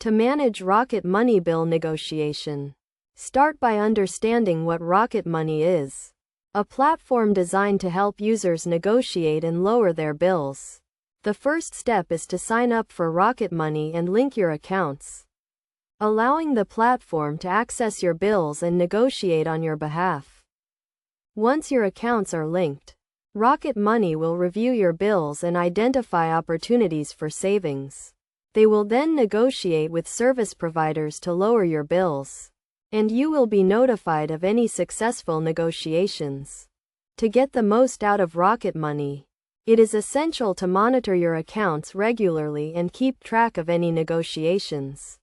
To manage Rocket Money bill negotiation, start by understanding what Rocket Money is. A platform designed to help users negotiate and lower their bills. The first step is to sign up for Rocket Money and link your accounts, allowing the platform to access your bills and negotiate on your behalf. Once your accounts are linked, Rocket Money will review your bills and identify opportunities for savings. They will then negotiate with service providers to lower your bills, and you will be notified of any successful negotiations. To get the most out of Rocket Money, it is essential to monitor your accounts regularly and keep track of any negotiations.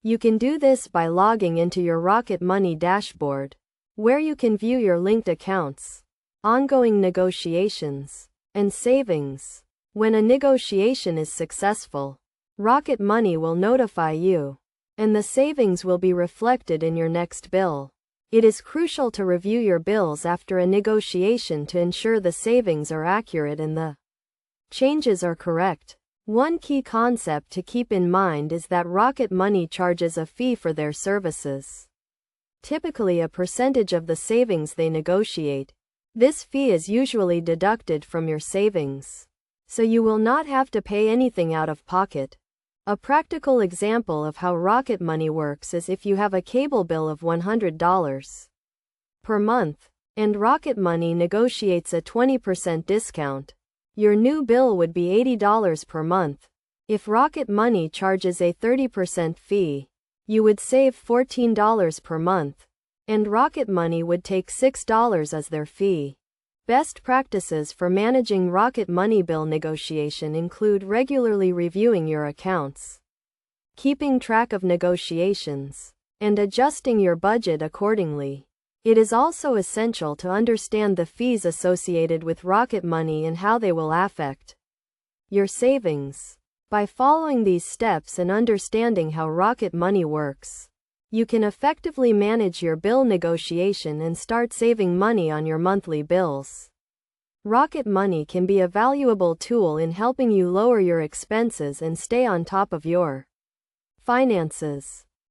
You can do this by logging into your Rocket Money dashboard, where you can view your linked accounts, ongoing negotiations, and savings. When a negotiation is successful, Rocket Money will notify you, and the savings will be reflected in your next bill. It is crucial to review your bills after a negotiation to ensure the savings are accurate and the changes are correct. One key concept to keep in mind is that Rocket Money charges a fee for their services, typically a percentage of the savings they negotiate. This fee is usually deducted from your savings, so you will not have to pay anything out of pocket. A practical example of how Rocket Money works is if you have a cable bill of $100 per month, and Rocket Money negotiates a 20% discount. Your new bill would be $80 per month. If Rocket Money charges a 30% fee, you would save $14 per month, and Rocket Money would take $6 as their fee. Best practices for managing Rocket Money bill negotiation include regularly reviewing your accounts, keeping track of negotiations, and adjusting your budget accordingly. It is also essential to understand the fees associated with Rocket Money and how they will affect your savings. By following these steps and understanding how Rocket Money works, you can effectively manage your bill negotiation and start saving money on your monthly bills. Rocket Money can be a valuable tool in helping you lower your expenses and stay on top of your finances.